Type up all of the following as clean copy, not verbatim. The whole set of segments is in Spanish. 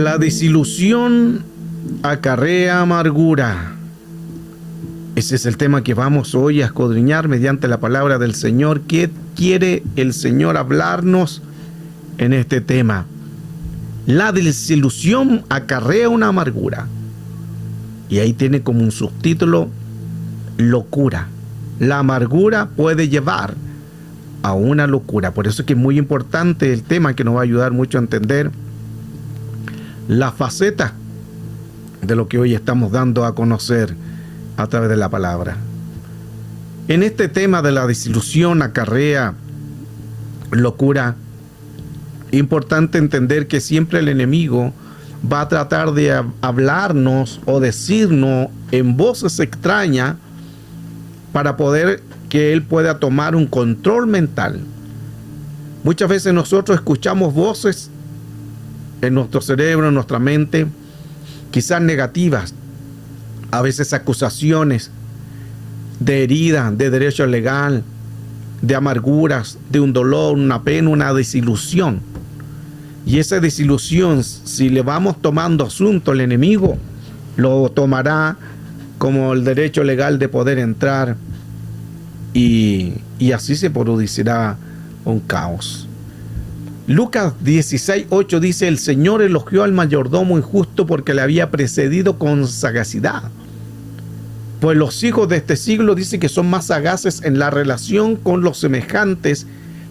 La desilusión acarrea amargura. Ese es el tema que vamos hoy a escudriñar mediante la palabra del Señor. ¿Qué quiere el Señor hablarnos en este tema? La desilusión acarrea una amargura. Y ahí tiene como un subtítulo, locura. La amargura puede llevar a una locura. Por eso es que es muy importante el tema, que nos va a ayudar mucho a entender la faceta de lo que hoy estamos dando a conocer a través de la palabra. En este tema de la desilusión acarrea locura, importante entender que siempre el enemigo va a tratar de hablarnos o decirnos en voces extrañas para poder que él pueda tomar un control mental. Muchas veces nosotros escuchamos voces en nuestro cerebro, en nuestra mente, quizás negativas, a veces acusaciones de herida, de derecho legal, de amarguras, de un dolor, una pena, una desilusión. Y esa desilusión, si le vamos tomando asunto, el enemigo lo tomará como el derecho legal de poder entrar y así se producirá un caos. Lucas 16:8 dice: el Señor elogió al mayordomo injusto porque le había precedido con sagacidad. Pues los hijos de este siglo dice que son más sagaces en la relación con los semejantes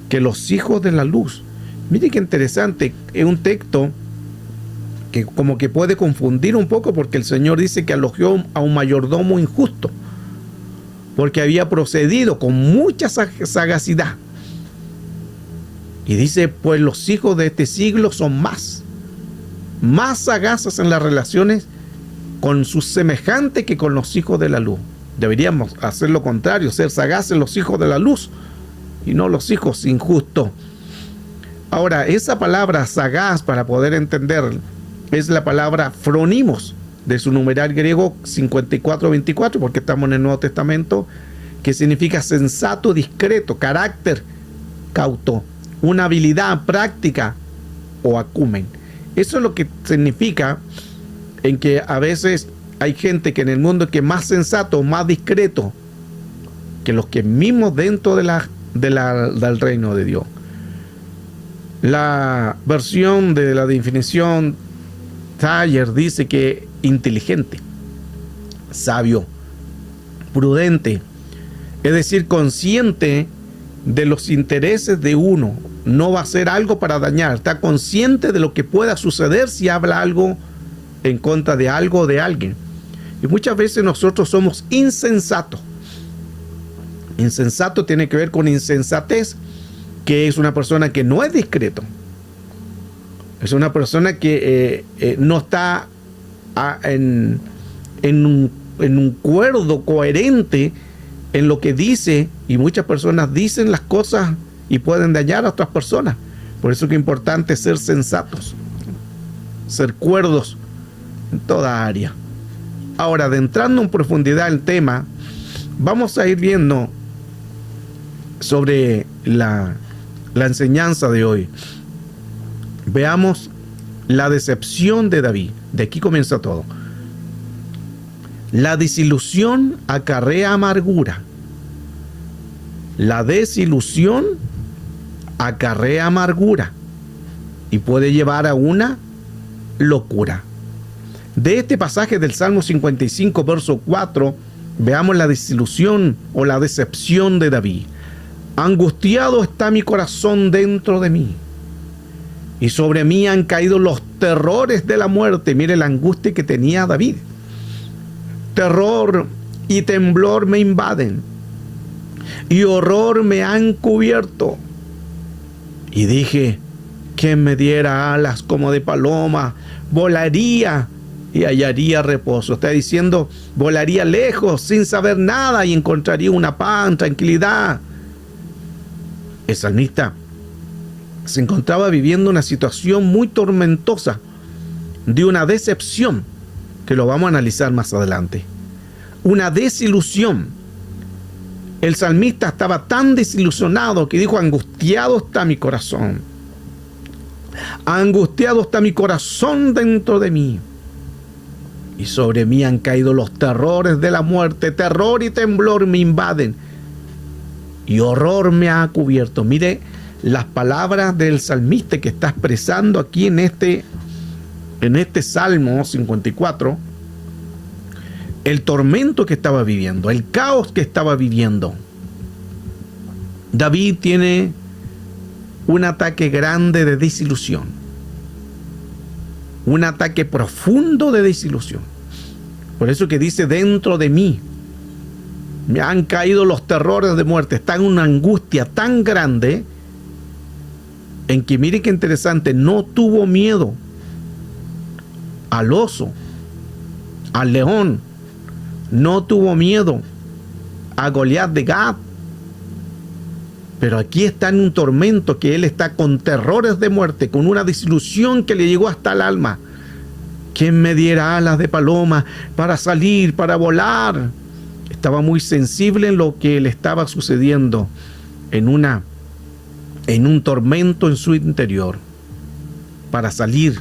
que los hijos de la luz. Mire qué interesante, es un texto que como que puede confundir un poco, porque el Señor dice que elogió a un mayordomo injusto porque había procedido con mucha sagacidad. Y dice, pues los hijos de este siglo son más sagaces en las relaciones con sus semejantes que con los hijos de la luz. Deberíamos hacer lo contrario, ser sagaces los hijos de la luz y no los hijos injustos. Ahora, esa palabra sagaz, para poder entender, es la palabra phronimos, de su numeral griego 54:24, porque estamos en el Nuevo Testamento, que significa sensato, discreto, carácter, cauto, una habilidad práctica o acumen. Eso es lo que significa, en que a veces hay gente que en el mundo que es más sensato, más discreto que los que mismos dentro del reino de Dios. La versión de la definición Thayer dice que inteligente, sabio, prudente, es decir, consciente de los intereses de uno, no va a hacer algo para dañar, está consciente de lo que pueda suceder si habla algo en contra de algo o de alguien. Y muchas veces nosotros somos insensatos. Insensato tiene que ver con insensatez, que es una persona que no es discreto, es una persona que no está en un cuerdo coherente en lo que dice, y muchas personas dicen las cosas y pueden dañar a otras personas. Por eso que es importante ser sensatos, ser cuerdos en toda área. Ahora, adentrando en profundidad el tema, vamos a ir viendo sobre la enseñanza de hoy. Veamos la decepción de David. De aquí comienza todo. La desilusión acarrea amargura. La desilusión acarrea amargura y puede llevar a una locura. De este pasaje del Salmo 55, verso 4, veamos la desilusión o la decepción de David. Angustiado está mi corazón dentro de mí, y sobre mí han caído los terrores de la muerte. Mire la angustia que tenía David. Terror y temblor me invaden, y horror me han cubierto. Y dije, que me diera alas como de paloma, volaría y hallaría reposo. Está diciendo, volaría lejos sin saber nada y encontraría una paz, tranquilidad. El salmista se encontraba viviendo una situación muy tormentosa, de una decepción, que lo vamos a analizar más adelante. Una desilusión. El salmista estaba tan desilusionado que dijo, angustiado está mi corazón. Angustiado está mi corazón dentro de mí. Y sobre mí han caído los terrores de la muerte. Terror y temblor me invaden. Y horror me ha cubierto. Mire las palabras del salmista que está expresando aquí en este Salmo 54. El tormento que estaba viviendo, el caos que estaba viviendo. David tiene un ataque grande de desilusión. Un ataque profundo de desilusión. Por eso que dice, dentro de mí me han caído los terrores de muerte. Está en una angustia tan grande en que, mire qué interesante, no tuvo miedo al oso, al león. No tuvo miedo a Goliat de Gat. Pero aquí está en un tormento que él está con terrores de muerte, con una desilusión que le llegó hasta el alma. ¿Quién me diera alas de paloma para salir, para volar? Estaba muy sensible en lo que le estaba sucediendo, en un tormento en su interior. Para salir,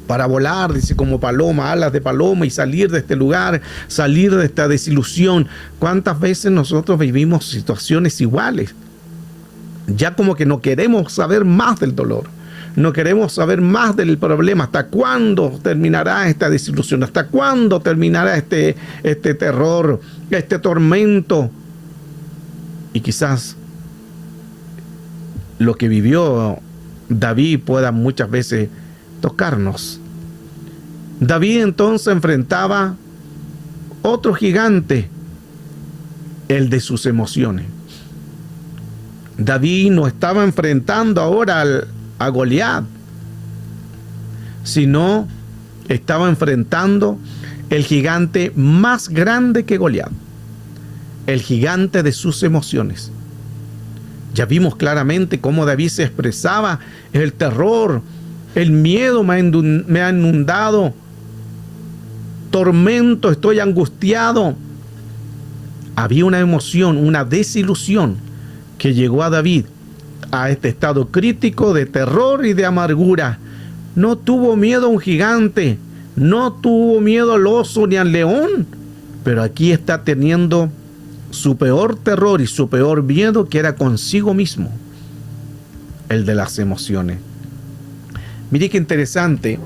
para volar, dice, como paloma, alas de paloma, y salir de este lugar, salir de esta desilusión. ¿Cuántas veces nosotros vivimos situaciones iguales? Ya como que no queremos saber más del dolor, no queremos saber más del problema. ¿Hasta cuándo terminará esta desilusión? ¿Hasta cuándo terminará este terror, este tormento? Y quizás lo que vivió David pueda muchas veces tocarnos. David entonces enfrentaba otro gigante, el de sus emociones. David no estaba enfrentando ahora a Goliat, sino estaba enfrentando el gigante más grande que Goliat, el gigante de sus emociones. Ya vimos claramente cómo David se expresaba: el terror, el miedo me ha inundado, tormento, estoy angustiado. Había una emoción, una desilusión que llegó a David a este estado crítico de terror y de amargura. No tuvo miedo a un gigante, no tuvo miedo al oso ni al león, pero aquí está teniendo su peor terror y su peor miedo, que era consigo mismo, el de las emociones. Mire qué interesante,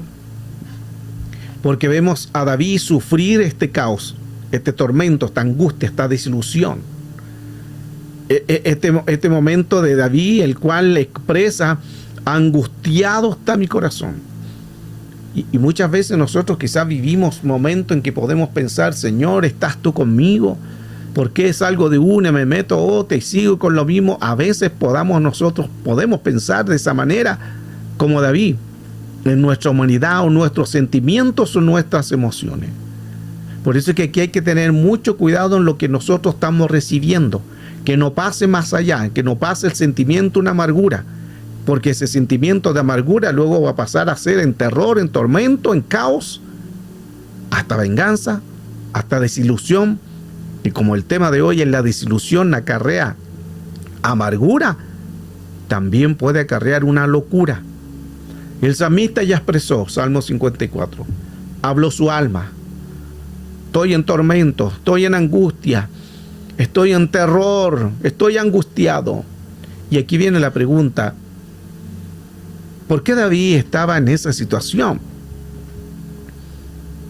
porque vemos a David sufrir este caos, este tormento, esta angustia, esta desilusión. Este momento de David, el cual expresa: angustiado está mi corazón. Y muchas veces nosotros quizás vivimos momentos en que podemos pensar: Señor, ¿estás tú conmigo? ¿Por qué salgo de una, me meto a otra y sigo con lo mismo? A veces nosotros podemos pensar de esa manera, como David, en nuestra humanidad, o nuestros sentimientos o nuestras emociones. Por eso es que aquí hay que tener mucho cuidado en lo que nosotros estamos recibiendo, que no pase más allá, que no pase el sentimiento, una amargura, porque ese sentimiento de amargura luego va a pasar a ser en terror, en tormento, en caos, hasta venganza, hasta desilusión. Y como el tema de hoy es la desilusión acarrea amargura, también puede acarrear una locura. El salmista ya expresó, Salmo 54, habló su alma: estoy en tormento, estoy en angustia, estoy en terror, estoy angustiado. Y aquí viene la pregunta: ¿por qué David estaba en esa situación?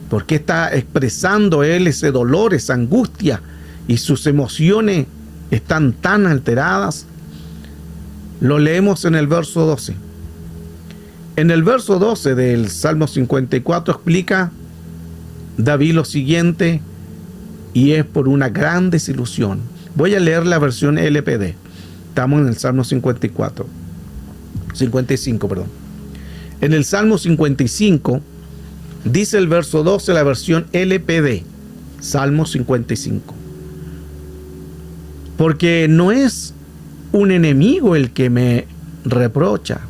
¿Por qué está expresando él ese dolor, esa angustia, y sus emociones están tan alteradas? Lo leemos en el verso 12. En el verso 12 del Salmo 54 explica David lo siguiente, y es por una gran desilusión. Voy a leer la versión LPD. Estamos en el Salmo 55, perdón. En el Salmo 55 dice el verso 12, la versión LPD, Salmo 55. Porque no es un enemigo el que me reprocha,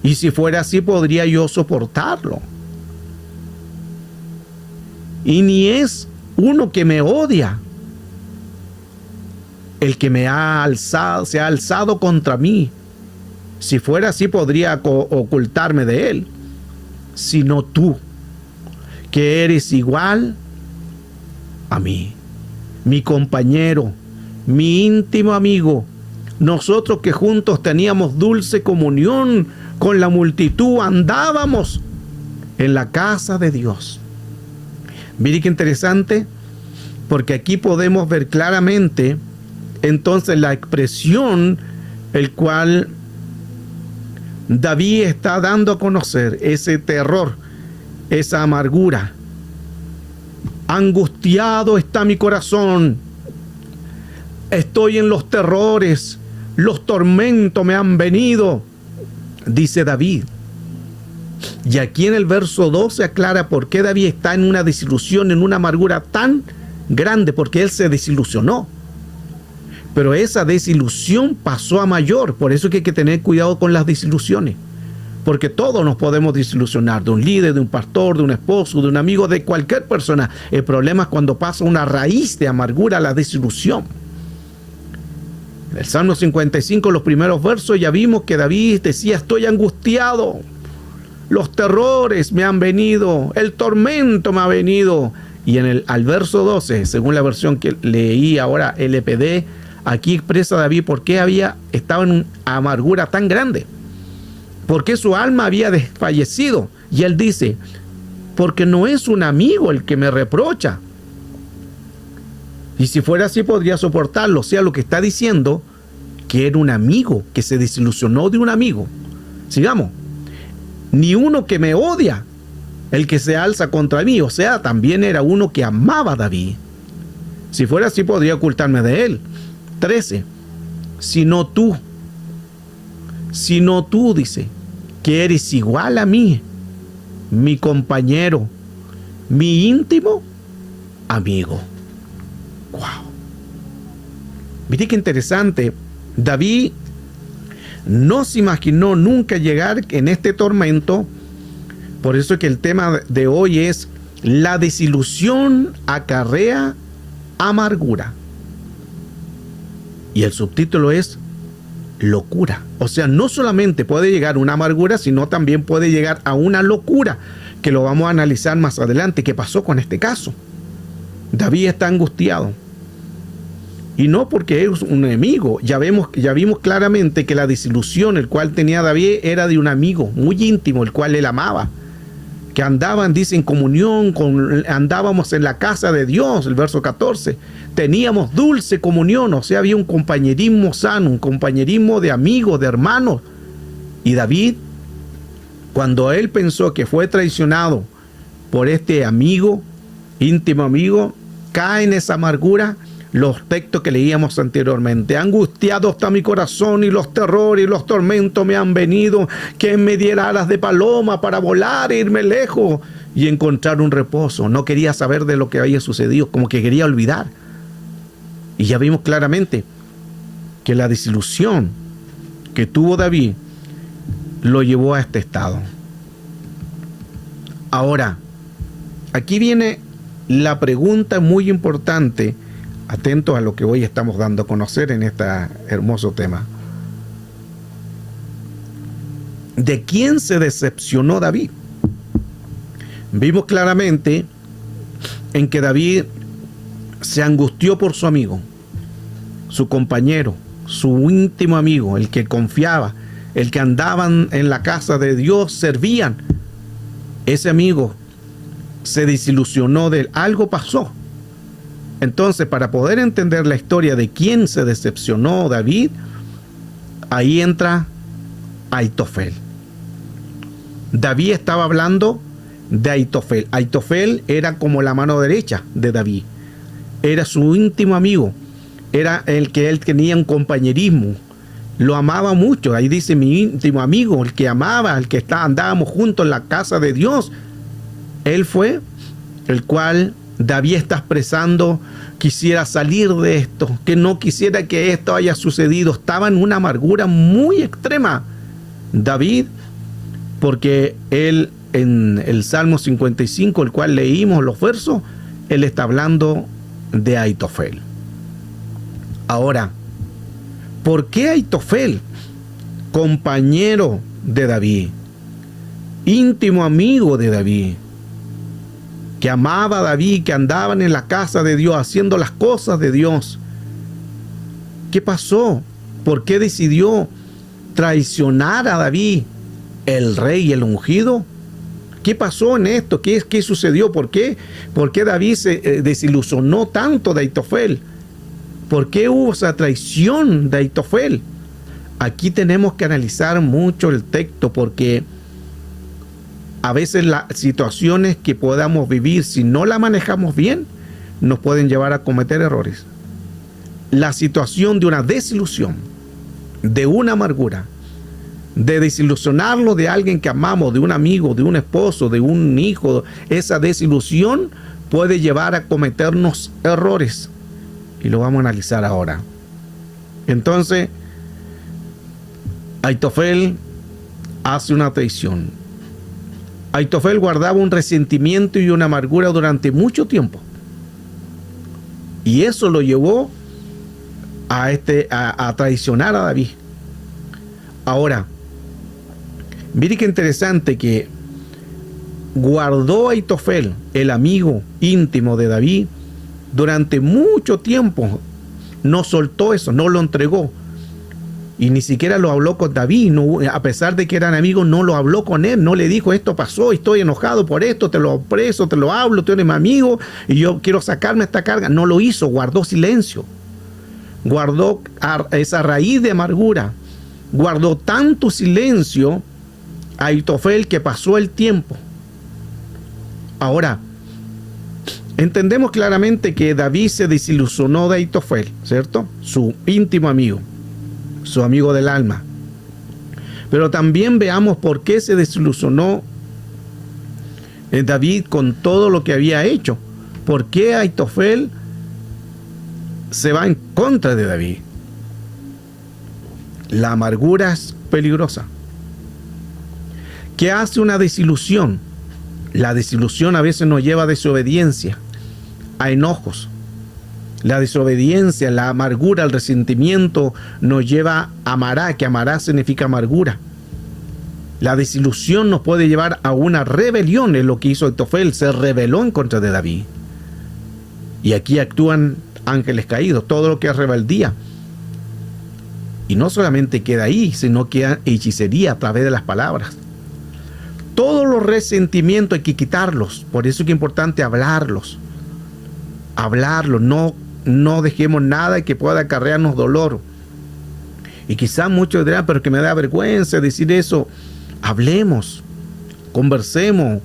y si fuera así podría yo soportarlo. Y ni es uno que me odia el que se ha alzado contra mí, Si fuera así, podría ocultarme de él. Sino tú, que eres igual a mí, mi compañero, mi íntimo amigo. Nosotros que juntos teníamos dulce comunión con la multitud, andábamos en la casa de Dios. Mire qué interesante, porque aquí podemos ver claramente entonces la expresión el cual David está dando a conocer, ese terror, esa amargura. Angustiado está mi corazón, estoy en los terrores, los tormentos me han venido, dice David. Y aquí en el verso 2 se aclara por qué David está en una desilusión, en una amargura tan grande, porque él se desilusionó. Pero esa desilusión pasó a mayor, por eso es que hay que tener cuidado con las desilusiones. Porque todos nos podemos desilusionar, de un líder, de un pastor, de un esposo, de un amigo, de cualquier persona. El problema es cuando pasa una raíz de amargura, la desilusión. En el Salmo 55, los primeros versos, ya vimos que David decía: estoy angustiado, los terrores me han venido, el tormento me ha venido. Y al verso 12, según la versión que leí ahora, LPD, aquí expresa David por qué estaba en una amargura tan grande. Porque su alma había desfallecido. Y él dice: porque no es un amigo el que me reprocha. Y si fuera así podría soportarlo. O sea, lo que está diciendo, que era un amigo, que se desilusionó de un amigo. Sigamos. Ni uno que me odia, el que se alza contra mí. O sea, también era uno que amaba a David. Si fuera así podría ocultarme de él. 13. Sino tú, dice, que eres igual a mí, mi compañero, mi íntimo amigo. Wow. Mire qué interesante. David no se imaginó nunca llegar en este tormento. Por eso es que el tema de hoy es: la desilusión acarrea amargura. Y el subtítulo es locura. O sea, no solamente puede llegar una amargura, sino también puede llegar a una locura, que lo vamos a analizar más adelante. ¿Qué pasó con este caso? David está angustiado. Y no porque es un enemigo. Ya vimos claramente que la desilusión el cual tenía David era de un amigo muy íntimo, el cual él amaba. Que andaban, dice, en comunión, andábamos en la casa de Dios, el verso 14. Teníamos dulce comunión, o sea, había un compañerismo sano, un compañerismo de amigos, de hermanos. Y David, cuando él pensó que fue traicionado por este amigo, íntimo amigo, cae en esa amargura. Los textos que leíamos anteriormente: angustiado está mi corazón y los terrores y los tormentos me han venido, que me diera alas de paloma para volar e irme lejos y encontrar un reposo. No quería saber de lo que había sucedido, como que quería olvidar. Y ya vimos claramente que la desilusión que tuvo David lo llevó a este estado. Ahora, aquí viene la pregunta muy importante. Atentos a lo que hoy estamos dando a conocer en este hermoso tema. ¿De quién se decepcionó David? Vimos claramente en que David se angustió por su amigo, su compañero, su íntimo amigo, el que confiaba, el que andaban en la casa de Dios, servían. Ese amigo se desilusionó de él. Algo pasó. Entonces, para poder entender la historia de quién se decepcionó David, ahí entra Aitofel. David estaba hablando de Aitofel. Aitofel era como la mano derecha de David. Era su íntimo amigo. Era el que él tenía un compañerismo. Lo amaba mucho. Ahí dice: mi íntimo amigo, el que amaba, el que andábamos juntos en la casa de Dios. Él fue el cual David está expresando: quisiera salir de esto, que no quisiera que esto haya sucedido. Estaba en una amargura muy extrema David, porque él, en el Salmo 55, el cual leímos los versos, él está hablando de Aitofel. Ahora, ¿por qué Aitofel compañero de David, íntimo amigo de David, que amaba a David, que andaban en la casa de Dios, haciendo las cosas de Dios. ¿Qué pasó? ¿Por qué decidió traicionar a David, el rey y el ungido? ¿Qué pasó en esto? ¿Qué sucedió? ¿Por qué David se desilusionó tanto de Ahitofel? ¿Por qué hubo esa traición de Ahitofel? Aquí tenemos que analizar mucho el texto, porque a veces las situaciones que podamos vivir, si no la manejamos bien, nos pueden llevar a cometer errores. La situación de una desilusión, de una amargura, de desilusionarlo de alguien que amamos, de un amigo, de un esposo, de un hijo, esa desilusión puede llevar a cometernos errores. Y lo vamos a analizar ahora. Entonces, Ahitofel hace una traición. Ahitofel guardaba un resentimiento y una amargura durante mucho tiempo. Y eso lo llevó a traicionar a David. Ahora, mire qué interesante que guardó Ahitofel, el amigo íntimo de David, durante mucho tiempo. No soltó eso, no lo entregó. Y ni siquiera lo habló con David, no, a pesar de que eran amigos, no lo habló con él, no le dijo: esto pasó, estoy enojado por esto, te lo expreso, te lo hablo, tú eres mi amigo y yo quiero sacarme esta carga. No lo hizo, guardó silencio, guardó esa raíz de amargura, guardó tanto silencio a Ahitofel que pasó el tiempo. Ahora, entendemos claramente que David se desilusionó de Ahitofel, ¿cierto? Su íntimo amigo, su amigo del alma. Pero también veamos por qué se desilusionó David con todo lo que había hecho. ¿Por qué Ahitofel se va en contra de David? La amargura es peligrosa. ¿Qué hace una desilusión? La desilusión a veces nos lleva a desobediencia, a enojos. La desobediencia, la amargura, el resentimiento nos lleva a amará, que amará significa amargura. La desilusión nos puede llevar a una rebelión, es lo que hizo Ahitofel, se rebeló en contra de David. Y aquí actúan ángeles caídos, todo lo que es rebeldía. Y no solamente queda ahí, sino queda hechicería a través de las palabras. Todos los resentimientos hay que quitarlos, por eso es que es importante hablarlos. No dejemos nada que pueda acarrearnos dolor. Y quizás muchos dirán: pero que me da vergüenza decir eso. Hablemos, conversemos.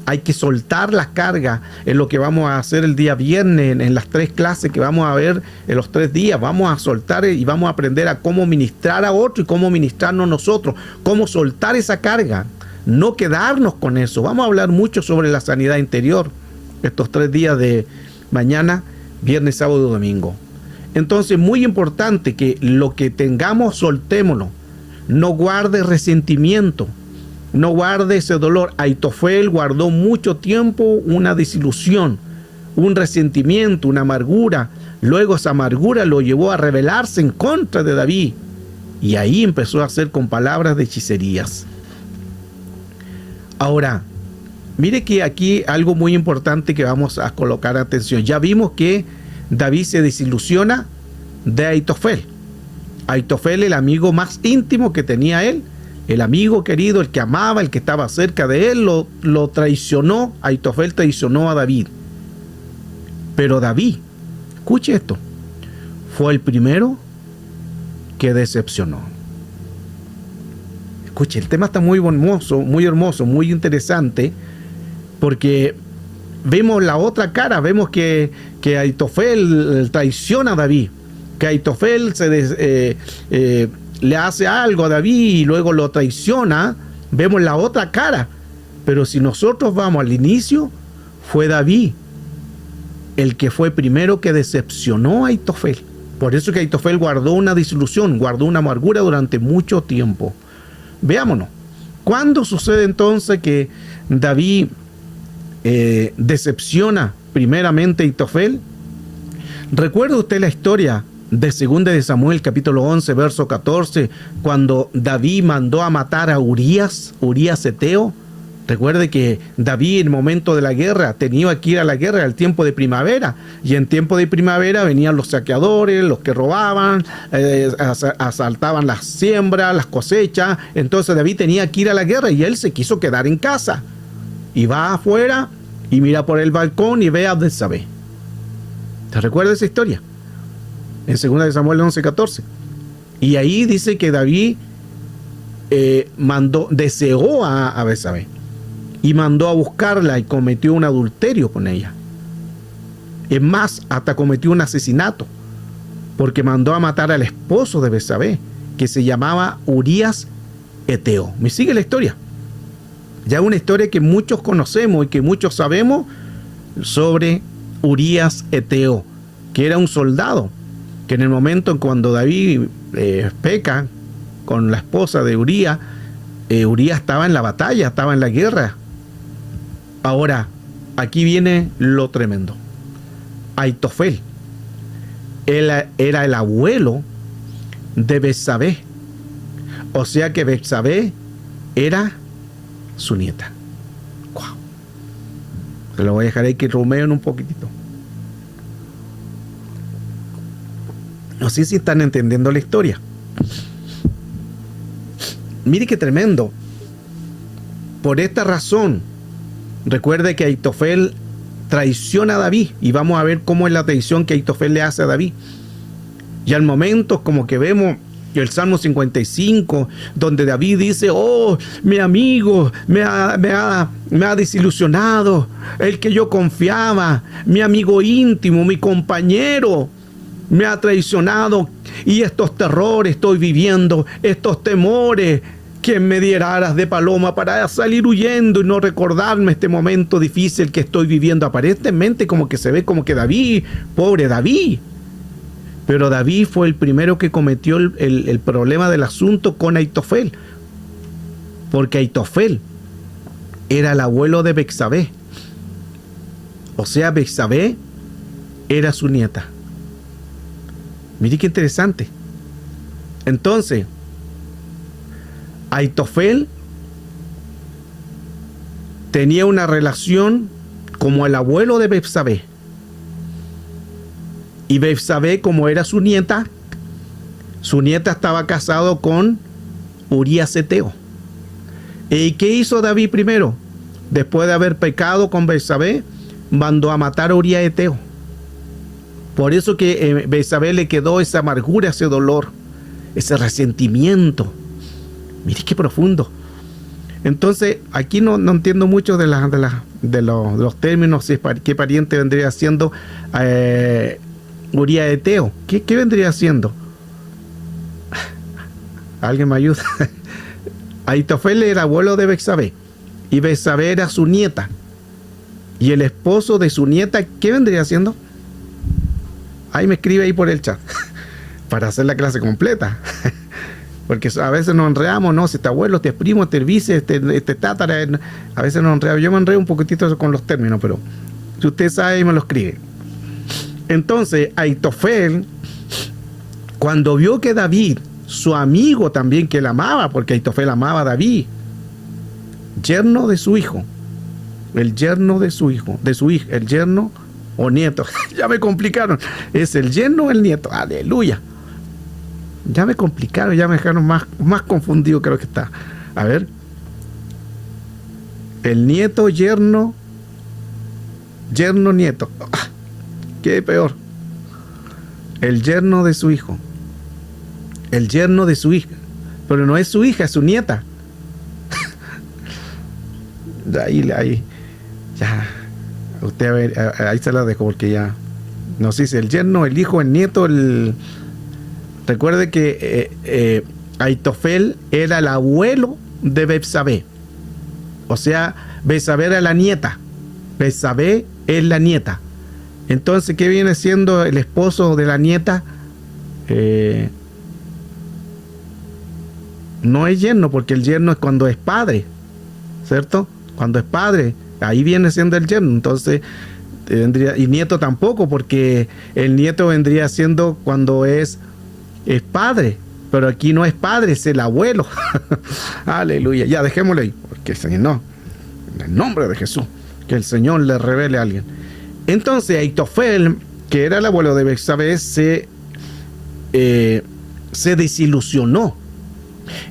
Hay que soltar las cargas. Es lo que vamos a hacer el día viernes en las 3 clases que vamos a ver en los 3 días. Vamos a soltar y vamos a aprender a cómo ministrar a otro y cómo ministrarnos nosotros. Cómo soltar esa carga. No quedarnos con eso. Vamos a hablar mucho sobre la sanidad interior estos 3 días de mañana, viernes, sábado y domingo. Entonces, muy importante que lo que tengamos, soltémoslo. No guarde resentimiento, no guarde ese dolor. Ahitofel guardó mucho tiempo una desilusión, un resentimiento, una amargura. Luego esa amargura lo llevó a rebelarse en contra de David. Y ahí empezó a hacer con palabras de hechicerías. Ahora, mire que aquí algo muy importante que vamos a colocar atención. Ya vimos que David se desilusiona de Ahitofel. Ahitofel, el amigo más íntimo que tenía él, el amigo querido, el que amaba, el que estaba cerca de él, lo traicionó. Ahitofel traicionó a David. Pero David, escuche esto, fue el primero que decepcionó. Escuche, el tema está muy hermoso, muy interesante, porque vemos la otra cara. Vemos que Ahitofel traiciona a David, que Ahitofel le hace algo a David y luego lo traiciona. Vemos la otra cara. Pero si nosotros vamos al inicio, fue David el que fue primero que decepcionó a Ahitofel. Por eso que Ahitofel guardó una disolución, guardó una amargura durante mucho tiempo. Veámonos. ¿Cuándo sucede entonces que David decepciona primeramente a Ahitofel? ¿Recuerda usted la historia de 2 de Samuel, capítulo 11, verso 14, cuando David mandó a matar a Urías Eteo. Recuerde que David en el momento de la guerra tenía que ir a la guerra al tiempo de primavera, y en tiempo de primavera venían los saqueadores, los que robaban, asaltaban las siembras, las cosechas. Entonces David tenía que ir a la guerra y él se quiso quedar en casa, y va afuera y mira por el balcón y ve a Betsabé. ¿Te recuerdas esa historia? En 2 de Samuel 11:14. Y ahí dice que David deseó a Betsabé y mandó a buscarla y cometió un adulterio con ella. Es más, hasta cometió un asesinato, porque mandó a matar al esposo de Betsabé, que se llamaba Urías Eteo. ¿Me sigue la historia? Ya una historia que muchos conocemos y que muchos sabemos sobre Urías Eteo, que era un soldado, que en el momento en cuando David peca con la esposa de Urías, Urías estaba en la batalla, estaba en la guerra. Ahora, aquí viene lo tremendo. Aitofel, él era el abuelo de Betsabé, o sea que Betsabé era su nieta. Wow. Se lo voy a dejar ahí que rumeen un poquitito. No sé si están entendiendo la historia. Mire qué tremendo. Por esta razón, recuerde que Aitofel traiciona a David, y vamos a ver cómo es la traición que Aitofel le hace a David. Y al momento, como que vemos el Salmo 55, donde David dice: oh, mi amigo me ha desilusionado, el que yo confiaba, mi amigo íntimo, mi compañero, me ha traicionado, y estos terrores estoy viviendo, estos temores. ¿Quién me diera alas de paloma para salir huyendo y no recordarme este momento difícil que estoy viviendo? Aparentemente como que se ve como que David, pobre David. Pero David fue el primero que cometió el problema del asunto con Aitofel, porque Aitofel era el abuelo de Betsabé. O sea, Betsabé era su nieta. Mire qué interesante. Entonces, Aitofel tenía una relación como el abuelo de Betsabé. Y Betsabé, como era su nieta estaba casado con Urías Eteo. ¿Y qué hizo David primero? Después de haber pecado con Betsabé, mandó a matar a Urías Eteo. Por eso que Betsabé le quedó esa amargura, ese dolor, ese resentimiento. Mire qué profundo. Entonces, aquí no entiendo mucho de los términos, qué pariente vendría siendo Urías Eteo. ¿Qué vendría siendo? ¿Alguien me ayuda? Aitofel era abuelo de Betsabé, y Betsabé era su nieta. Y el esposo de su nieta, ¿qué vendría siendo? Ahí me escribe ahí por el chat para hacer la clase completa. Porque a veces nos enredamos, ¿no? Si este abuelo, este primo, este vice, este tátara, a veces nos enredamos. Yo me enredo un poquitito con los términos, pero si usted sabe, me lo escribe. Entonces, Aitofel, cuando vio que David, su amigo también, que la amaba, porque Aitofel amaba a David, yerno de su hijo, el yerno de su hijo, el yerno o nieto, ya me complicaron, es el yerno o el nieto, aleluya. Ya me complicaron, ya me dejaron más confundido, creo que está. A ver. El nieto, yerno, nieto. Qué peor. El yerno de su hijo. El yerno de su hija. Pero no es su hija, es su nieta. Ahí. Ya. Usted a ver, ahí se la dejo porque ya. No sé si el yerno, el hijo, el nieto, Recuerde que Aitofel era el abuelo de Betsabé. O sea, Betsabé era la nieta. Betsabé es la nieta. Entonces, ¿qué viene siendo el esposo de la nieta? No es yerno, porque el yerno es cuando es padre, ¿cierto? Cuando es padre, ahí viene siendo el yerno. Entonces, vendría, y nieto tampoco, porque el nieto vendría siendo cuando es padre, pero aquí no es padre, es el abuelo. Aleluya. Ya, dejémoslo ahí, porque no, en el nombre de Jesús, que el Señor le revele a alguien. Entonces Aitofel, que era el abuelo de Betsabé, se desilusionó.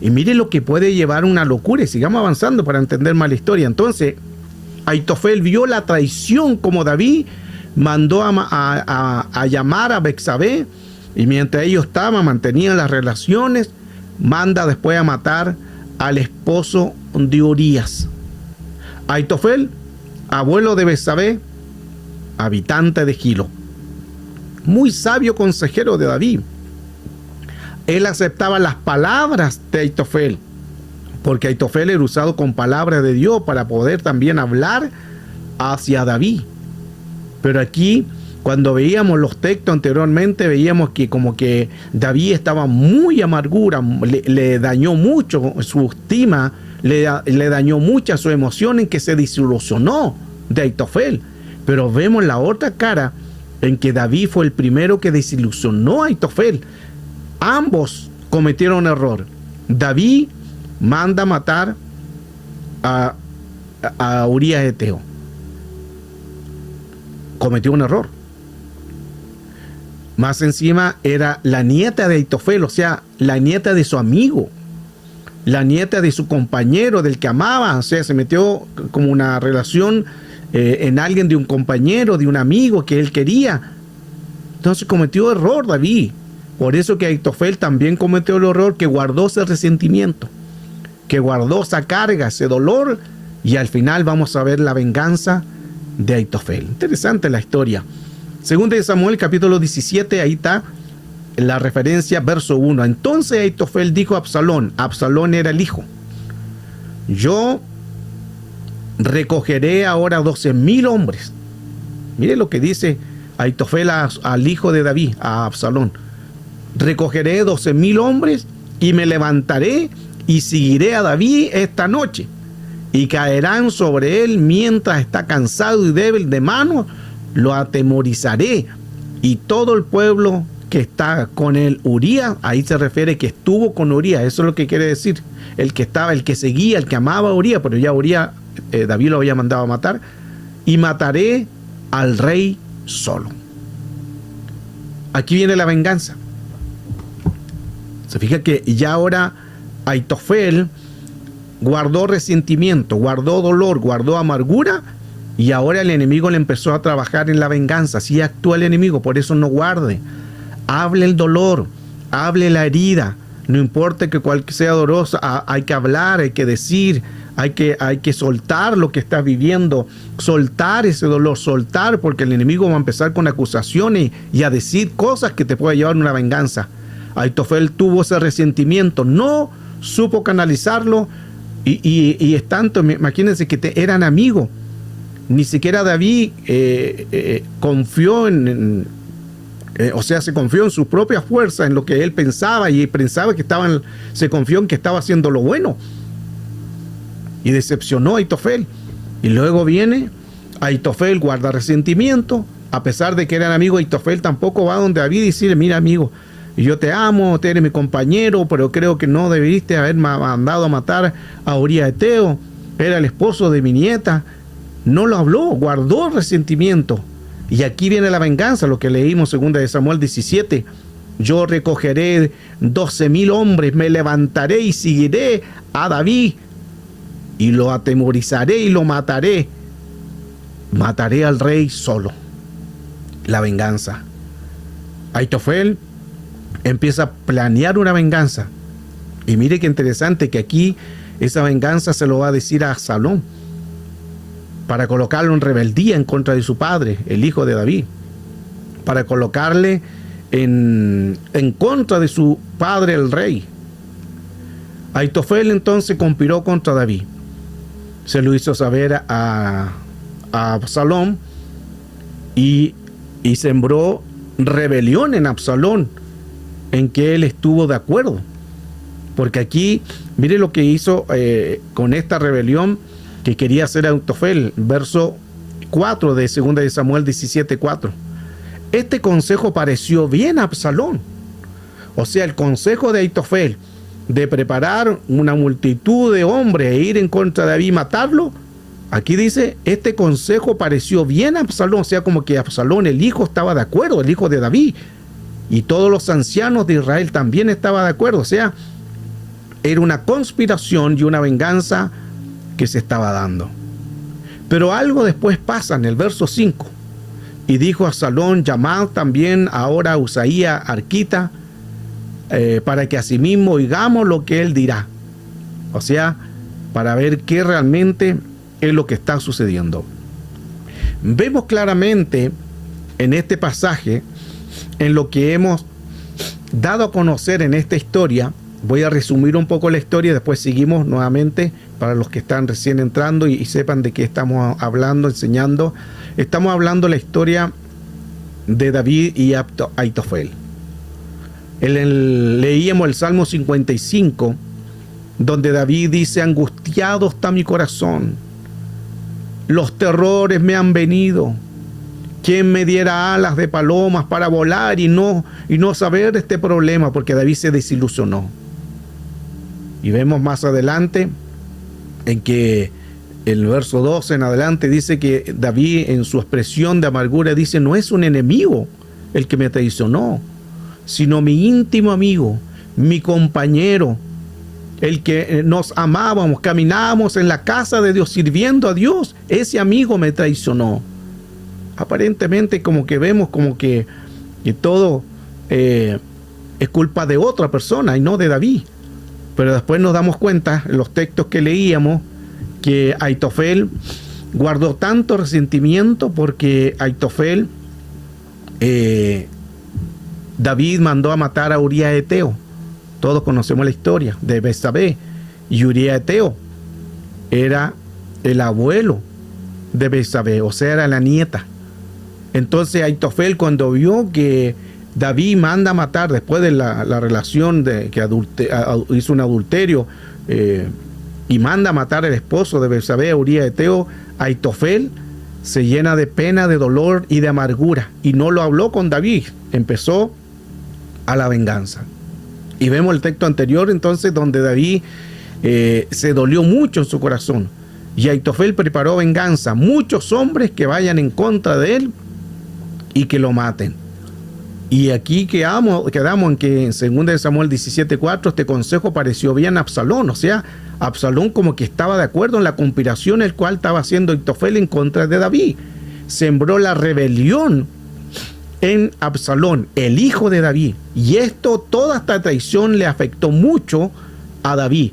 Y mire lo que puede llevar una locura. Y sigamos avanzando para entender más la historia. Entonces Aitofel vio la traición, como David mandó a llamar a Betsabé, y mientras ellos estaban, mantenían las relaciones, manda después a matar al esposo de Urías. Aitofel, abuelo de Betsabé, habitante de Gilo, muy sabio consejero de David. Él aceptaba las palabras de Aitofel, porque Aitofel era usado con palabras de Dios para poder también hablar hacia David. Pero aquí, cuando veíamos los textos anteriormente, veíamos que como que David estaba muy amargura, le dañó mucho su estima, le dañó muchas sus emociones, en que se desilusionó de Aitofel. Pero vemos la otra cara, en que David fue el primero que desilusionó a Aitofel. Ambos cometieron error. David manda matar a Urías Eteo. Cometió un error. Más encima era la nieta de Aitofel, o sea, la nieta de su amigo, la nieta de su compañero, del que amaba. O sea, se metió como una relación en alguien de un compañero, de un amigo que él quería. Entonces cometió error David. Por eso que Aitofel también cometió el error, que guardó ese resentimiento, que guardó esa carga, ese dolor, y al final vamos a ver la venganza de Aitofel. Interesante la historia. Segunda de Samuel, capítulo 17, ahí está la referencia, verso 1. Entonces Aitofel dijo a Absalón, Absalón era el hijo: yo recogeré ahora 12,000 hombres. Mire lo que dice Aitofel al hijo de David, a Absalón: recogeré 12,000 hombres y me levantaré y seguiré a David esta noche, y caerán sobre él mientras está cansado y débil de mano, lo atemorizaré, y todo el pueblo que está con él. Urías, ahí se refiere que estuvo con Urías, eso es lo que quiere decir, el que estaba, el que seguía, el que amaba a Urías, pero ya Urías, David lo había mandado a matar, y mataré al rey solo. Aquí viene la venganza. Se fija que ya ahora Aitofel guardó resentimiento, guardó dolor, guardó amargura, y ahora el enemigo le empezó a trabajar en la venganza. Así actúa el enemigo, por eso no guarde. Hable el dolor, hable la herida, no importa que cual sea dolorosa, hay que hablar, hay que decir, hay que soltar lo que estás viviendo, soltar ese dolor, soltar, porque el enemigo va a empezar con acusaciones y a decir cosas que te pueden llevar a una venganza. Aitofel tuvo ese resentimiento, no supo canalizarlo, y es tanto, imagínense que eran amigos. Ni siquiera David confió o sea, se confió en su propia fuerza, en lo que él pensaba, y pensaba que se confió en que estaba haciendo lo bueno, y decepcionó a Aitofel. Y luego viene Aitofel, guarda resentimiento, a pesar de que eran amigos. Aitofel tampoco va donde David y decirle: mira, amigo, yo te amo, tú eres mi compañero, pero creo que no debiste haber mandado a matar a Urías Eteo, era el esposo de mi nieta. No lo habló, guardó resentimiento. Y aquí viene la venganza, lo que leímos en 2 de Samuel 17. Yo recogeré 12,000 hombres, me levantaré y seguiré a David, y lo atemorizaré y lo mataré. Mataré al rey solo. La venganza. Aitofel empieza a planear una venganza. Y mire qué interesante que aquí esa venganza se lo va a decir a Absalón, para colocarlo en rebeldía en contra de su padre, el hijo de David, para colocarle en contra de su padre, el rey. Aitofel entonces conspiró contra David, se lo hizo saber a Absalón, y sembró rebelión en Absalón, en que él estuvo de acuerdo. Porque aquí, mire lo que hizo con esta rebelión que quería hacer Aitofel, verso 4 de 2 de Samuel 17:4. Este consejo pareció bien a Absalón. O sea, el consejo de Aitofel de preparar una multitud de hombres e ir en contra de David y matarlo. Aquí dice, este consejo pareció bien a Absalón. O sea, como que Absalón, el hijo, estaba de acuerdo, el hijo de David. Y todos los ancianos de Israel también estaban de acuerdo. O sea, era una conspiración y una venganza que se estaba dando. Pero algo después pasa en el verso 5. Y dijo Absalón, llamad también ahora a Usaía arquita, para que asimismo oigamos lo que él dirá. O sea, para ver qué realmente es lo que está sucediendo. Vemos claramente en este pasaje, en lo que hemos dado a conocer en esta historia. Voy a resumir un poco la historia, después seguimos nuevamente para los que están recién entrando y sepan de qué estamos hablando, enseñando. Estamos hablando la historia de David y Aitofel. Leíamos el Salmo 55, donde David dice, angustiado está mi corazón, los terrores me han venido. ¿Quién me diera alas de palomas para volar y no saber de este problema? Porque David se desilusionó. Y vemos más adelante en que el verso 12 en adelante dice que David, en su expresión de amargura, dice, no es un enemigo el que me traicionó, sino mi íntimo amigo, mi compañero, el que nos amábamos, caminábamos en la casa de Dios sirviendo a Dios. Ese amigo me traicionó. Aparentemente como que vemos como que todo es culpa de otra persona y no de David. Pero después nos damos cuenta, en los textos que leíamos, que Aitofel guardó tanto resentimiento porque Aitofel, David mandó a matar a Uría Eteo. Todos conocemos la historia de Betsabé. Y Uría Eteo era el abuelo de Betsabé, o sea, era la nieta. Entonces Aitofel, cuando vio que David manda a matar, después de la relación de que hizo un adulterio, y manda a matar al esposo de Betsabé, Uría Eteo, Aitofel se llena de pena, de dolor y de amargura, y no lo habló con David, empezó a la venganza. Y vemos el texto anterior entonces donde David se dolió mucho en su corazón, y Aitofel preparó venganza, muchos hombres que vayan en contra de él y que lo maten. Y aquí quedamos en que en 2 de Samuel 17:4 este consejo pareció bien a Absalón. O sea, Absalón como que estaba de acuerdo en la conspiración el cual estaba haciendo Aitofel en contra de David. Sembró la rebelión en Absalón, el hijo de David. Y toda esta traición le afectó mucho a David.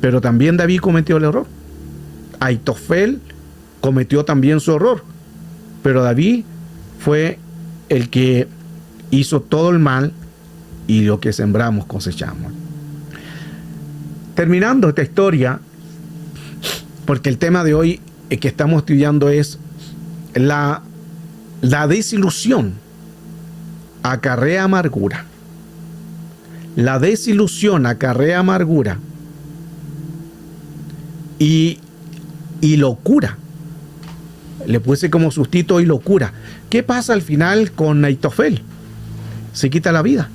Pero también David cometió el error. Aitofel cometió también su error. Pero David fue el que hizo todo el mal, y lo que sembramos cosechamos. Terminando esta historia, porque el tema de hoy que estamos estudiando es la desilusión acarrea amargura. La desilusión acarrea amargura y locura. Le puse como subtítulo y locura. ¿Qué pasa al final con Aitofel? Se quita la vida.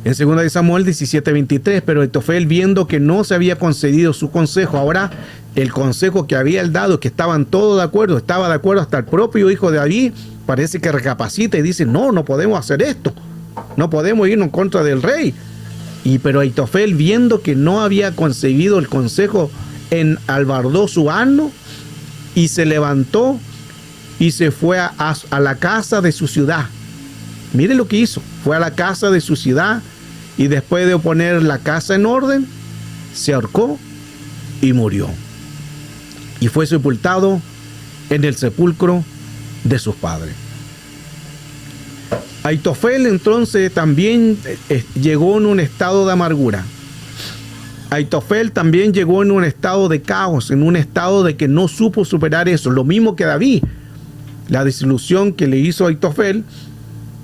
En 2 de Samuel 17:23, pero Aitofel, viendo que no se había concedido su consejo, ahora el consejo que había él dado, que estaban todos de acuerdo, estaba de acuerdo hasta el propio hijo de David, parece que recapacita y dice, no podemos hacer esto, no podemos irnos en contra del rey. Pero Aitofel, viendo que no había concebido el consejo, albardó su asno y se levantó y se fue a la casa de su ciudad. Mire lo que hizo. Fue a la casa de su ciudad y después de poner la casa en orden, se ahorcó y murió. Y fue sepultado en el sepulcro de sus padres. Aitofel entonces también llegó en un estado de amargura. Aitofel también llegó en un estado de caos, en un estado de que no supo superar eso. Lo mismo que David. La desilusión que le hizo a Aitofel,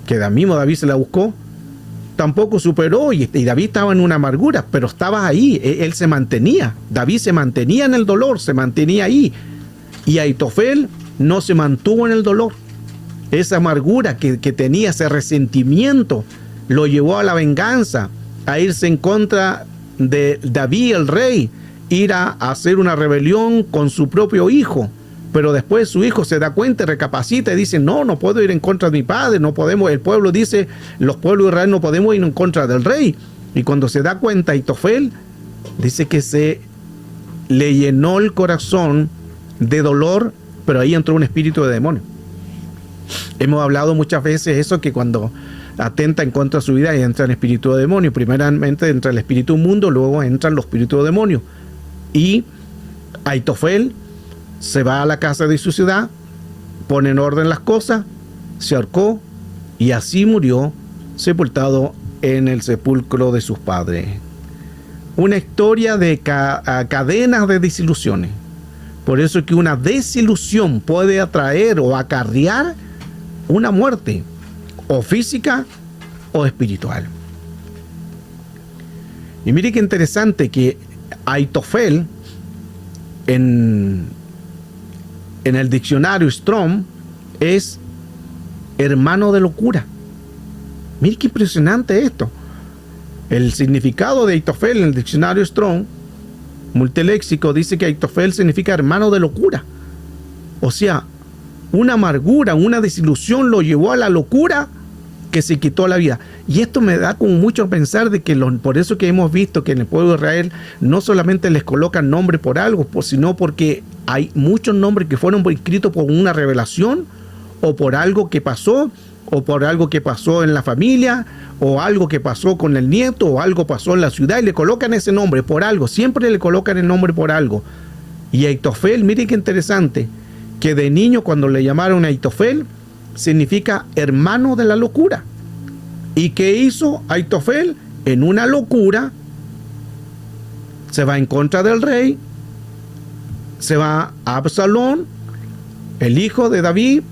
que mismo David se la buscó, tampoco superó, y David estaba en una amargura, pero estaba ahí, él se mantenía, David se mantenía en el dolor, se mantenía ahí, y Ahitofel no se mantuvo en el dolor. Esa amargura que tenía, ese resentimiento, lo llevó a la venganza, a irse en contra de David, el rey, ir a hacer una rebelión con su propio hijo. Pero después su hijo se da cuenta, recapacita y dice, no puedo ir en contra de mi padre, no podemos, el pueblo dice, los pueblos de Israel no podemos ir en contra del rey. Y cuando se da cuenta Ahitofel, dice que se le llenó el corazón de dolor, pero ahí entró un espíritu de demonio. Hemos hablado muchas veces eso, que cuando atenta en contra de su vida entra el espíritu de demonio. Primeramente entra el espíritu inmundo, luego entran los espíritus de demonio. Y Ahitofel se va a la casa de su ciudad, pone en orden las cosas, se ahorcó y así murió sepultado en el sepulcro de sus padres. Una historia de cadenas de desilusiones. Por eso es que una desilusión puede atraer o acarrear una muerte, o física o espiritual. Y mire qué interesante que Ahitofel en el diccionario Strong es hermano de locura. Mire qué impresionante esto. El significado de Ahitofel en el diccionario Strong multiléxico dice que Ahitofel significa hermano de locura. O sea, una amargura, una desilusión lo llevó a la locura que se quitó la vida. Y esto me da como mucho a pensar de que por eso que hemos visto que en el pueblo de Israel no solamente les colocan nombre por algo, sino porque hay muchos nombres que fueron escritos por una revelación, o por algo que pasó, o por algo que pasó en la familia, o algo que pasó con el nieto, o algo pasó en la ciudad, y le colocan ese nombre por algo. Siempre le colocan el nombre por algo. Y Ahitofel, miren qué interesante, que de niño cuando le llamaron Ahitofel, significa hermano de la locura. ¿Y qué hizo Ahitofel? En una locura se va en contra del rey, se va a Absalón, el hijo de David,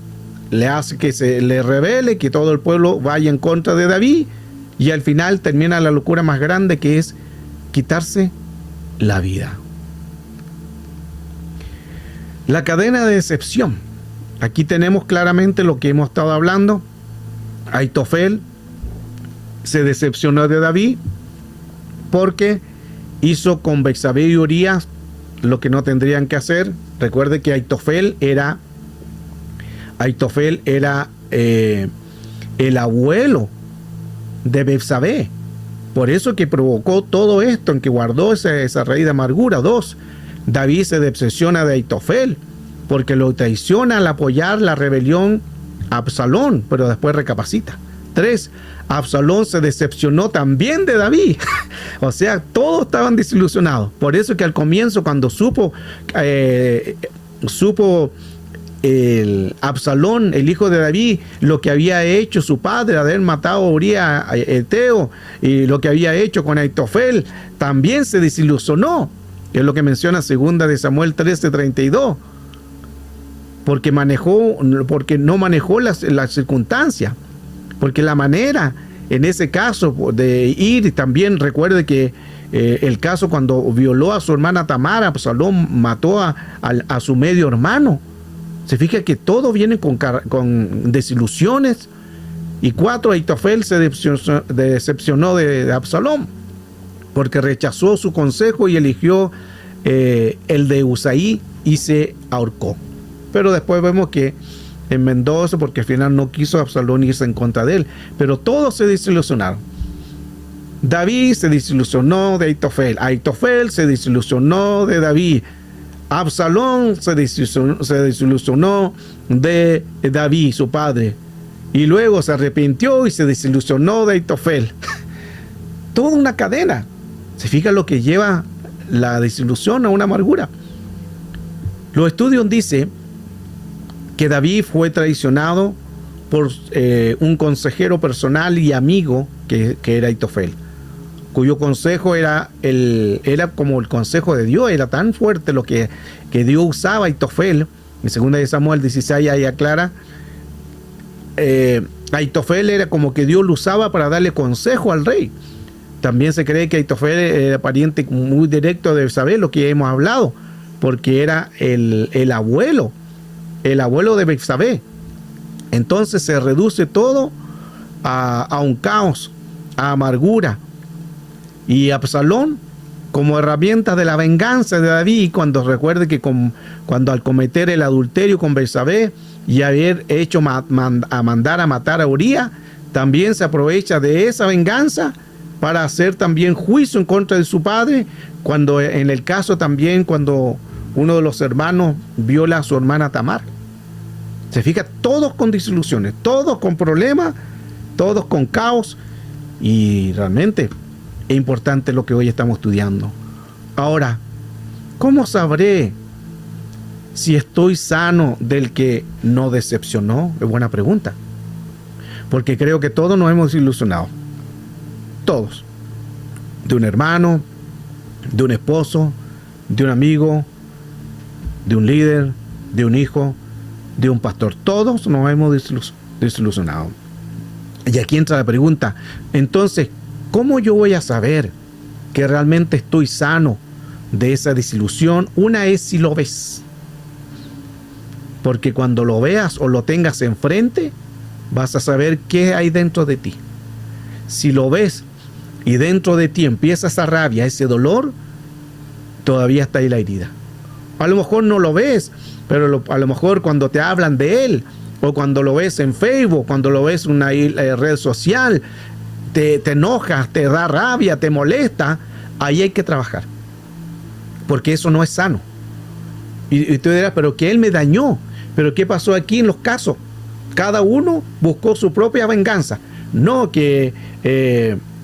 le hace que se le revele, que todo el pueblo vaya en contra de David, y al final termina la locura más grande, que es quitarse la vida. La cadena de decepción. Aquí tenemos claramente lo que hemos estado hablando. Ahitofel se decepcionó de David porque hizo con Betsabé y Urías lo que no tendrían que hacer. Recuerde que Ahitofel era el abuelo de Betsabé. Por eso que provocó todo esto, en que guardó esa raíz de amargura. 2. David se decepciona de Ahitofel porque lo traiciona al apoyar la rebelión a Absalón, pero después recapacita. 3. Absalón se decepcionó también de David. O sea, todos estaban desilusionados. Por eso que al comienzo, cuando supo el Absalón, el hijo de David, lo que había hecho su padre, haber matado a Urías Eteo, y lo que había hecho con Ahitofel, también se desilusionó. Es lo que menciona 2 de Samuel 13:32. Porque no manejó las circunstancias. Porque la manera, en ese caso, de ir, también recuerde que el caso cuando violó a su hermana Tamar, Absalón mató a su medio hermano. Se fija que todo viene con desilusiones. Y 4, Ahitofel se decepcionó de Absalón, porque rechazó su consejo y eligió el de Usaí y se ahorcó. Pero después vemos que enmendó eso, porque al final no quiso Absalón irse en contra de él. Pero todos se desilusionaron. David se desilusionó de Ahitofel. Ahitofel se desilusionó de David. Absalón se desilusionó de David, su padre. Y luego se arrepintió y se desilusionó de Ahitofel. Toda una cadena. Se fija lo que lleva la desilusión a una amargura. Los estudios dicen que David fue traicionado por un consejero personal y amigo que era Ahitofel, cuyo consejo era como el consejo de Dios. Era tan fuerte lo que Dios usaba a Ahitofel. En 2 de Samuel 16 ahí aclara Aitofel era como que Dios lo usaba para darle consejo al rey. También se cree que Aitofel era pariente muy directo de Betsabé, lo que hemos hablado, porque era el abuelo de Betsabé. Entonces se reduce todo a un caos, a amargura. Y Absalón, como herramienta de la venganza de David, cuando recuerde que cuando al cometer el adulterio con Betsabé y haber hecho mandar a matar a Uría, también se aprovecha de esa venganza para hacer también juicio en contra de su padre, cuando en el caso también cuando uno de los hermanos viola a su hermana Tamar. Se fija, todos con disoluciones, todos con problemas, todos con caos, y realmente es importante lo que hoy estamos estudiando. Ahora, ¿cómo sabré si estoy sano del que no decepcionó? Es buena pregunta, porque creo que todos nos hemos desilusionado. Todos. De un hermano, de un esposo, de un amigo, de un líder, de un hijo, de un pastor. Todos nos hemos desilusionado. Y aquí entra la pregunta, entonces, ¿cómo yo voy a saber que realmente estoy sano de esa desilusión? Una es si lo ves. Porque cuando lo veas o lo tengas enfrente, vas a saber qué hay dentro de ti. Si lo ves y dentro de ti empieza esa rabia, ese dolor, todavía está ahí la herida. A lo mejor no lo ves, pero a lo mejor cuando te hablan de él, o cuando lo ves en Facebook, cuando lo ves en una red social, te enojas, te da rabia, te molesta, ahí hay que trabajar. Porque eso no es sano. Y tú dirás, pero que él me dañó. Pero ¿qué pasó aquí en los casos? Cada uno buscó su propia venganza. No, que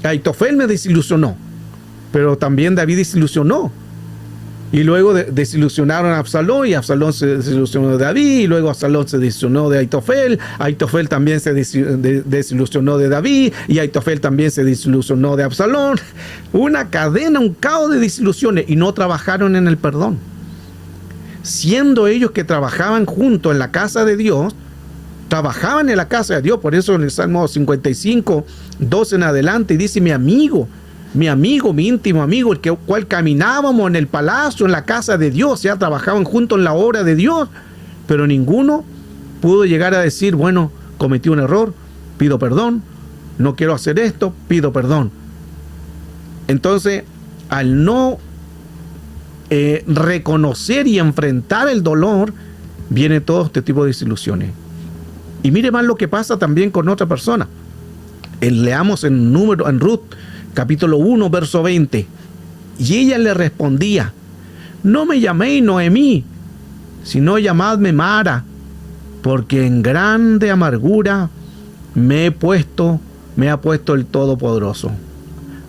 Aitofel me desilusionó, pero también David desilusionó. Y luego desilusionaron a Absalón, y Absalón se desilusionó de David, y luego Absalón se desilusionó de Aitofel, Aitofel también se desilusionó de David, y Aitofel también se desilusionó de Absalón. Una cadena, un caos de desilusiones, y no trabajaron en el perdón. Siendo ellos que trabajaban juntos en la casa de Dios, trabajaban en la casa de Dios. Por eso en el Salmo 55, 12 en adelante, dice: mi amigo, mi íntimo amigo, el cual caminábamos en el palacio, en la casa de Dios, o sea, trabajaban juntos en la obra de Dios, pero ninguno pudo llegar a decir, bueno, cometí un error, pido perdón, no quiero hacer esto, pido perdón. Entonces, al no reconocer y enfrentar el dolor, viene todo este tipo de desilusiones. Y mire más lo que pasa también con otra persona. Leamos en Ruth, capítulo 1, verso 20. Y ella le respondía: no me llaméis Noemí, sino llamadme Mara, porque en grande amargura me ha puesto el Todopoderoso.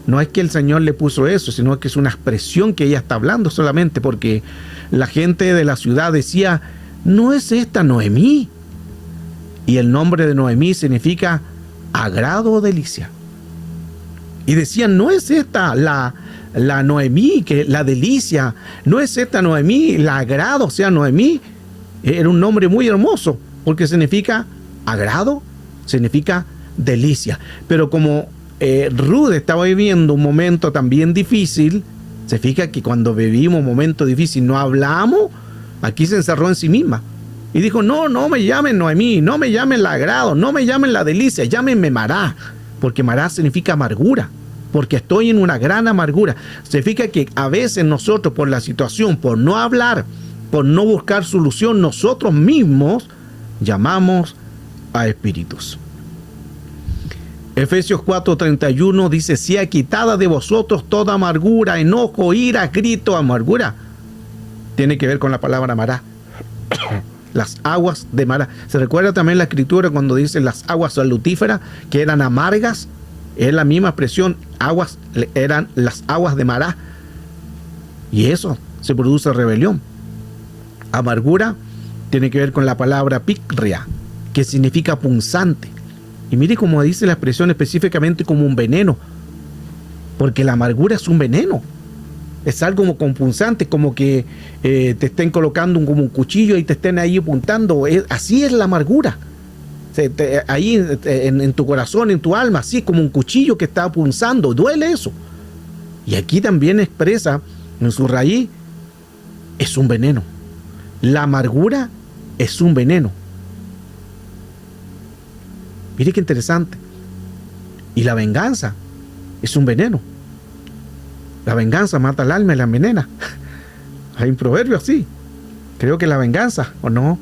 No es que el Señor le puso eso, sino que es una expresión que ella está hablando solamente porque la gente de la ciudad decía: ¿no es esta Noemí? Y el nombre de Noemí significa agrado o delicia. Y decían: ¿no es esta la Noemí, que la delicia? ¿No es esta Noemí la agrado? O sea, Noemí era un nombre muy hermoso porque significa agrado, significa delicia. Pero como Ruth estaba viviendo un momento también difícil, se fija que cuando vivimos un momento difícil no hablamos, aquí se encerró en sí misma. Y dijo: no me llamen Noemí, no me llamen la agrado, no me llamen la delicia, llámenme Mará, porque Mará significa amargura, porque estoy en una gran amargura. Se fija que a veces nosotros, por la situación, por no hablar, por no buscar solución, nosotros mismos llamamos a espíritus. Efesios 4:31 dice: sea quitada de vosotros toda amargura, enojo, ira, grito. Amargura tiene que ver con la palabra Mará. Las aguas de Mará. ¿Se recuerda también la escritura cuando dice las aguas salutíferas que eran amargas? Es la misma expresión, eran las aguas de Mará. Y eso se produce rebelión. Amargura tiene que ver con la palabra picria, que significa punzante. Y mire cómo dice la expresión específicamente como un veneno, porque la amargura es un veneno. Es algo como punzante, como que te estén colocando como un cuchillo y te estén ahí apuntando. Así es la amargura. ahí en tu corazón, en tu alma, así como un cuchillo que está punzando, duele eso. Y aquí también expresa en su raíz, es un veneno. La amargura es un veneno. Mire qué interesante. Y la venganza es un veneno. La venganza mata al alma y la envenena. Hay un proverbio así. Creo que la venganza, ¿o no?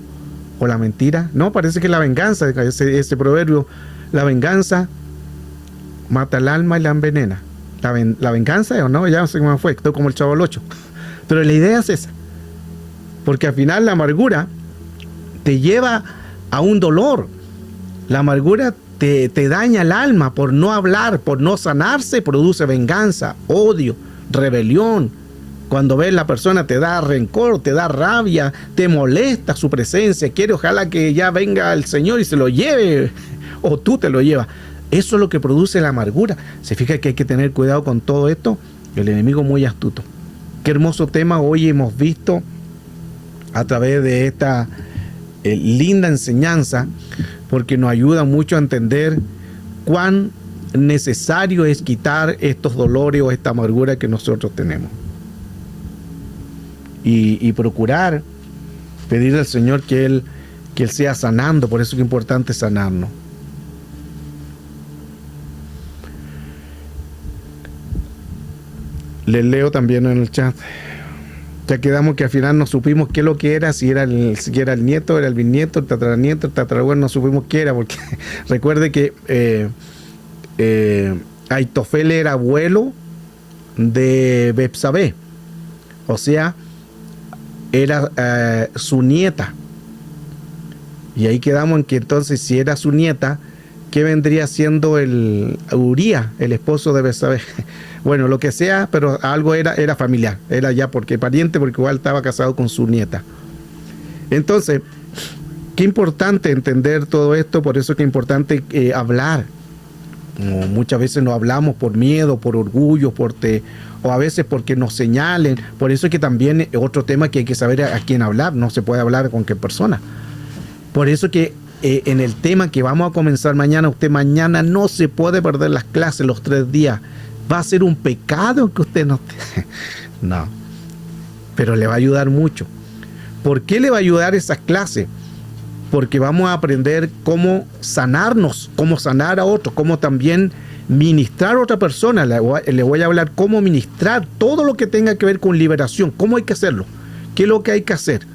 O la mentira. No, parece que la venganza, ese proverbio, la venganza mata al alma y la envenena. La venganza, ¿o no? Ya no sé cómo fue, estoy como el Chavo del Ocho. Pero la idea es esa. Porque al final la amargura te lleva a un dolor. La amargura te daña el alma por no hablar, por no sanarse, produce venganza, odio, rebelión. Cuando ves la persona te da rencor, te da rabia, te molesta su presencia, quiere ojalá que ya venga el Señor y se lo lleve, o tú te lo llevas. Eso es lo que produce la amargura. Se fija que hay que tener cuidado con todo esto, el enemigo muy astuto. Qué hermoso tema hoy hemos visto a través de esta linda enseñanza, porque nos ayuda mucho a entender cuán necesario es quitar estos dolores o esta amargura que nosotros tenemos. Y procurar pedirle al Señor que Él sea sanando. Por eso es importante sanarnos. Les leo también en el chat. Ya quedamos que al final no supimos qué es lo que era, si era el nieto, era el bisnieto, el tataranieto, el tatarabuelo, no supimos qué era, porque recuerde que Aitofel era abuelo de Betsabé, o sea, era su nieta. Y ahí quedamos en que entonces si era su nieta, ¿qué vendría siendo el Uría, el esposo de Betsabé? Bueno, lo que sea, pero algo era familiar, era ya porque pariente, porque igual estaba casado con su nieta. Entonces, qué importante entender todo esto, por eso es que es importante hablar. Muchas veces no hablamos por miedo, por orgullo, o a veces porque nos señalen. Por eso es que también otro tema que hay que saber a quién hablar, no se puede hablar con qué persona. Por eso que en el tema que vamos a comenzar mañana, usted mañana no se puede perder las clases los 3 días. Va a ser un pecado que usted no... No, pero le va a ayudar mucho. ¿Por qué le va a ayudar esas clases? Porque vamos a aprender cómo sanarnos, cómo sanar a otros, cómo también ministrar a otra persona. Le voy a hablar cómo ministrar todo lo que tenga que ver con liberación, cómo hay que hacerlo, qué es lo que hay que hacer.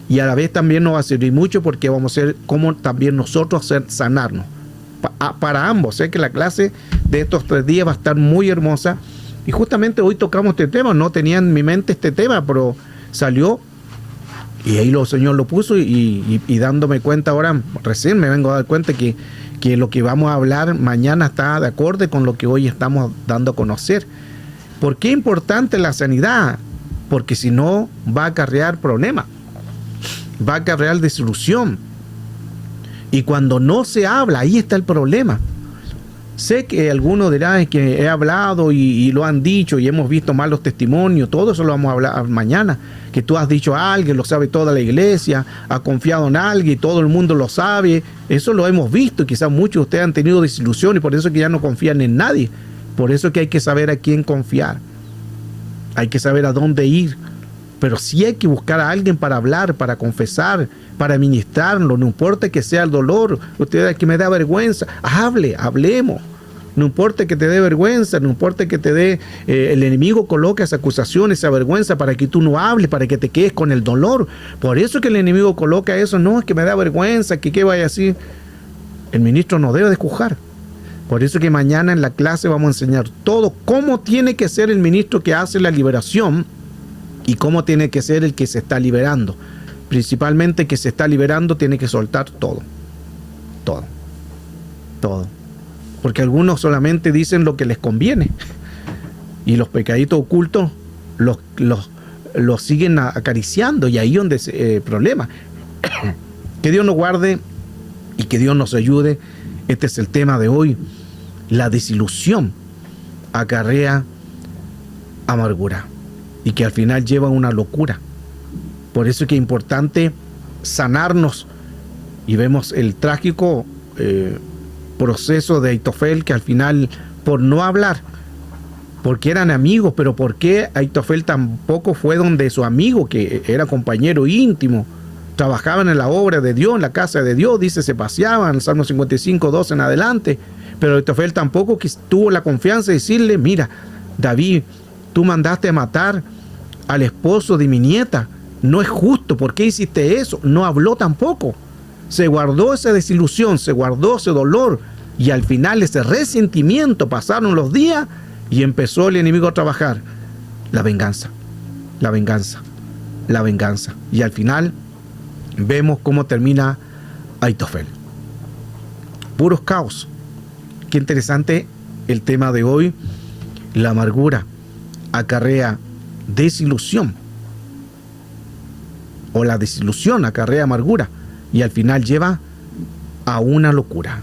Y a la vez también nos va a servir mucho porque vamos a hacer cómo también nosotros hacer sanarnos. Para ambos, sé que la clase de estos 3 días va a estar muy hermosa. Y justamente hoy tocamos este tema, no tenía en mi mente este tema, pero salió y ahí el Señor lo puso y dándome cuenta ahora, recién me vengo a dar cuenta que lo que vamos a hablar mañana está de acuerdo con lo que hoy estamos dando a conocer. ¿Por qué es importante la sanidad? Porque si no va a acarrear problemas, va a acarrear desilusión. Y cuando no se habla, ahí está el problema. Sé que algunos dirán que he hablado y lo han dicho y hemos visto malos testimonios, todo eso lo vamos a hablar mañana, que tú has dicho a alguien, lo sabe toda la iglesia, ha confiado en alguien y todo el mundo lo sabe, eso lo hemos visto y quizás muchos de ustedes han tenido desilusión y por eso que ya no confían en nadie, por eso que hay que saber a quién confiar, hay que saber a dónde ir, pero sí hay que buscar a alguien para hablar, para confesar, para ministrarlo, no importa que sea el dolor, usted que me da vergüenza, hablemos, no importa que te dé vergüenza, no importa que te dé, el enemigo coloca esa acusación, esa vergüenza para que tú no hables, para que te quedes con el dolor, por eso que el enemigo coloca eso, no, es que me da vergüenza, que qué vaya así, el ministro no debe de juzgar, por eso que mañana en la clase vamos a enseñar todo, cómo tiene que ser el ministro que hace la liberación y cómo tiene que ser el que se está liberando. Principalmente que se está liberando tiene que soltar todo. Porque algunos solamente dicen lo que les conviene. Y los pecaditos ocultos los siguen acariciando. Y ahí es donde es el problema. Que Dios nos guarde y que Dios nos ayude. Este es el tema de hoy. La desilusión acarrea amargura. Y que al final lleva a una locura. Por eso es que es importante sanarnos Y vemos el trágico proceso de Aitofel, que al final, por no hablar, porque eran amigos, pero ¿por qué Aitofel tampoco fue donde su amigo, que era compañero íntimo, trabajaban en la obra de Dios, en la casa de Dios, dice, se paseaban, Salmo 55, 2 en adelante, pero Aitofel tampoco tuvo la confianza de decirle, mira, David, tú mandaste a matar al esposo de mi nieta, no es justo, ¿por qué hiciste eso? No habló tampoco, se guardó esa desilusión, se guardó ese dolor, y al final ese resentimiento, pasaron los días, y empezó el enemigo a trabajar, la venganza, la venganza, la venganza, y al final vemos cómo termina Aitofel. Puros caos. Qué interesante el tema de hoy. La amargura acarrea desilusión, o la desilusión acarrea amargura, y al final lleva a una locura.